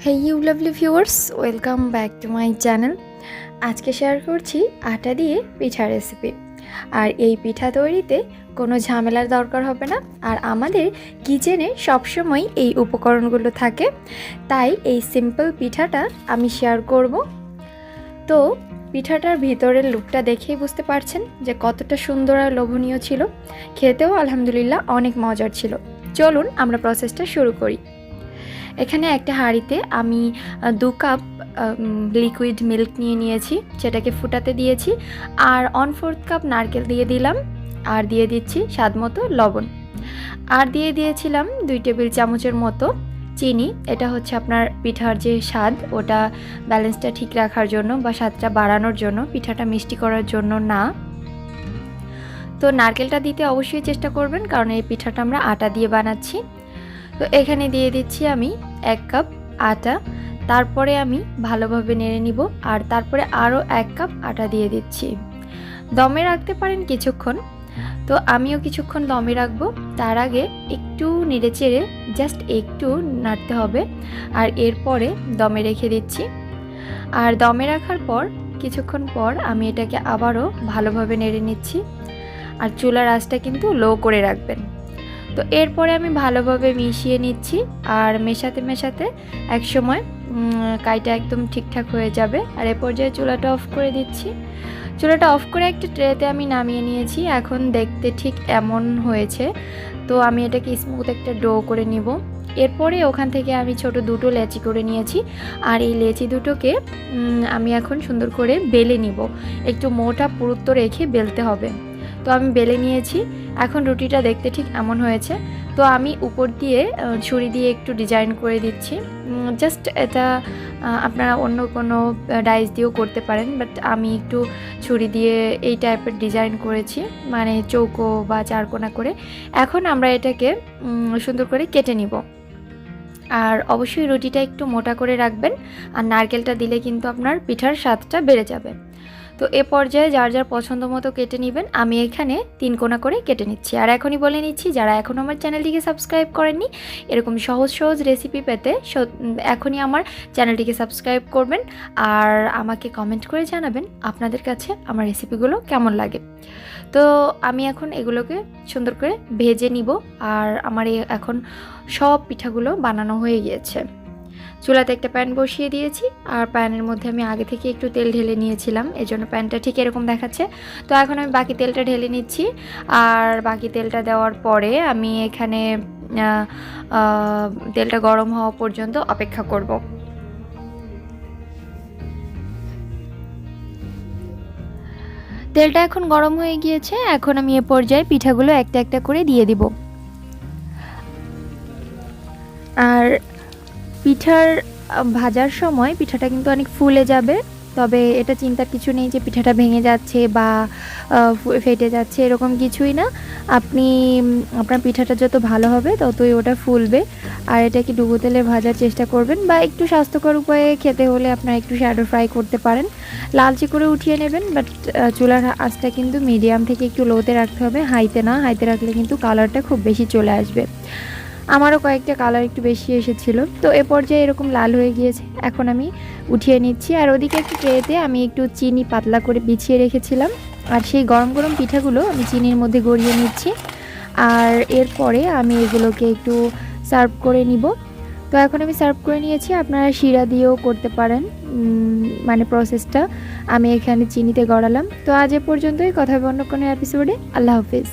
Hey you lovely viewers, welcome back to my channel. আজকে share করছি আটা দিয়ে পিঠা রেসিপি। আর এই পিঠা তৈরিতে কোনো ঝামেলার দরকার হবে না, আর আমাদের কিচেনে সবসময় এই উপকরণগুলো থাকে, তাই এই সিম্পল পিঠাটা আমি শেয়ার করব। তো পিঠাটার ভিতরের লুকটা দেখেই বুঝতে পারছেন যে কতটা সুন্দর আর লোভনীয় ছিল, খেতেও আলহামদুলিল্লাহ অনেক মজার ছিল। চলুন আমরা প্রসেসটা শুরু করি। এখানে একটা হাঁড়িতে আমি 2 কাপ লিকুইড মিল্ক নিয়েছি, সেটাকে ফুটাতে দিয়েছি, আর 1/4 কাপ নারকেল দিয়ে দিলাম, আর দিয়ে দিচ্ছি স্বাদ মতো লবণ, আর দিয়ে দিয়েছিলাম 2 টেবিল চামচের মতো চিনি। এটা হচ্ছে আপনার পিঠার যে স্বাদ, ওটা ব্যালেন্সটা ঠিক রাখার জন্য বা স্বাদটা বাড়ানোর জন্য, পিঠাটা মিষ্টি করার জন্য না। তো নারকেলটা দিতে অবশ্যই চেষ্টা করবেন, কারণ এই পিঠাটা আমরা আটা দিয়ে বানাচ্ছি। তো এখানে দিয়ে দিচ্ছি আমি 1 কাপ আটা, তারপরে আমি ভালোভাবে নেড়ে নিব, আর তারপরে আরও 1 কাপ আটা দিয়ে দিচ্ছি। দমে রাখতে পারেন কিছুক্ষণ, তো আমিও কিছুক্ষণ দমে রাখবো। তার আগে একটু নেড়ে চেড়ে জাস্ট একটু নাড়তে হবে, আর এরপরে দমে রেখে দিচ্ছি। আর দমে রাখার পর কিছুক্ষণ পর আমি এটাকে আবারও ভালোভাবে নেড়ে নিচ্ছি, আর চুলার আঁচটা কিন্তু লো করে রাখবেন। তো এরপরে আমি ভালোভাবে মিশিয়ে নিচ্ছি, আর মেশাতে একসময় কাইটা একদম ঠিকঠাক হয়ে যাবে। আর এ পর্যায়ে চুলাটা অফ করে দিচ্ছি। চুলাটা অফ করে একটা ট্রেতে আমি নামিয়ে নিয়েছি। এখন দেখতে ঠিক এমন হয়েছে। তো আমি এটাকে স্মুথ একটা ডো করে নিব। এরপরে ওখান থেকে আমি ছোট 2টো লেচি করে নিয়েছি, আর এই লেচি দুটোকে আমি এখন সুন্দর করে বেলে নিব। একটু মোটা পুরুত্ব রেখে বেলতে হবে। তো আমি বেলে নিয়েছি। এখন রুটিটা দেখতে ঠিক এমন হয়েছে। তো আমি উপর দিয়ে ছুরি দিয়ে একটু ডিজাইন করে দিচ্ছি। জাস্ট এটা আপনারা অন্য কোনো ডাইস দিয়েও করতে পারেন, বাট আমি একটু ছুরি দিয়ে এই টাইপের ডিজাইন করেছি, মানে চৌকো বা চারকোনা করে। এখন আমরা এটাকে সুন্দর করে কেটে নিব। আর অবশ্যই রুটিটা একটু মোটা করে রাখবেন, আর নারকেলটা দিলে কিন্তু আপনার পিঠার স্বাদটা বেড়ে যাবে। তো এ পর্যায়ে যার যার পছন্দ মতো কেটে নেবেন। আমি এখানে 3 কোণা করে কেটে নিচ্ছি। আর এখনই বলে নিচ্ছি, যারা এখনও আমার চ্যানেলটিকে সাবস্ক্রাইব করেননি, এরকম সহজ রেসিপি পেতে এখনই আমার চ্যানেলটিকে সাবস্ক্রাইব করবেন, আর আমাকে কমেন্ট করে জানাবেন আপনাদের কাছে আমার রেসিপিগুলো কেমন লাগে। তো আমি এখন এগুলোকে সুন্দর করে ভেজে নিব। আর আমার এখন সব পিঠাগুলো বানানো হয়ে গিয়েছে। চুলাতে একটা প্যান বসিয়ে দিয়েছি, আর প্যানের মধ্যে আমি আগে থেকে একটু তেল ঢেলে নিয়েছিলাম, এজন্য প্যানটা ঠিক এরকম দেখাচ্ছে। তো এখন আমি বাকি তেলটা ঢেলে নিচ্ছি, আর বাকি তেলটা দেওয়ার পরে আমি এখানে তেলটা গরম হওয়া পর্যন্ত অপেক্ষা করব। তেলটা এখন গরম হয়ে গিয়েছে। এখন আমি এ পর্যায়ে পিঠাগুলো একটা একটা করে দিয়ে দিব। আর পিঠার ভাজার সময় পিঠাটা কিন্তু অনেক ফুলে যাবে, তবে এটা চিন্তার কিছু নেই যে পিঠাটা ভেঙে যাচ্ছে বা ফেটে যাচ্ছে, এরকম কিছুই না। আপনার পিঠাটা যত ভালো হবে ততই ওটা ফুলবে। আর এটাকে ডুবো তেলে ভাজার চেষ্টা করবেন, বা একটু স্বাস্থ্যকর উপায়ে খেতে হলে আপনারা একটু শ্যাডো ফ্রাই করতে পারেন। লালচে করে উঠিয়ে নেবেন, বাট চুলার আঁচটা কিন্তু মিডিয়াম থেকে একটু লোতে রাখতে হবে, হাইতে না। হাইতে রাখলে কিন্তু কালারটা খুব বেশি চলে আসবে। আমারও কয়েকটা কালার একটু বেশি এসেছিল। তো এ পর্যায়ে এরকম লাল হয়ে গিয়েছে। এখন আমি উঠিয়ে নিচ্ছি। আর ওদিকে একটু ট্রেতে আমি একটু চিনি পাতলা করে বিছিয়ে রেখেছিলাম, আর সেই গরম গরম পিঠাগুলো আমি চিনির মধ্যে গড়িয়ে নিচ্ছি। আর এরপরে আমি এগুলোকে একটু সার্ভ করে নিব। তো এখন আমি সার্ভ করে নিয়েছি। আপনারা শিরা দিয়েও করতে পারেন, মানে প্রসেসটা আমি এখানে চিনিতে গড়ালাম। তো আজ এ পর্যন্তই, কথা হবে অন্য কোনো এপিসোডে। আল্লাহ হাফিজ।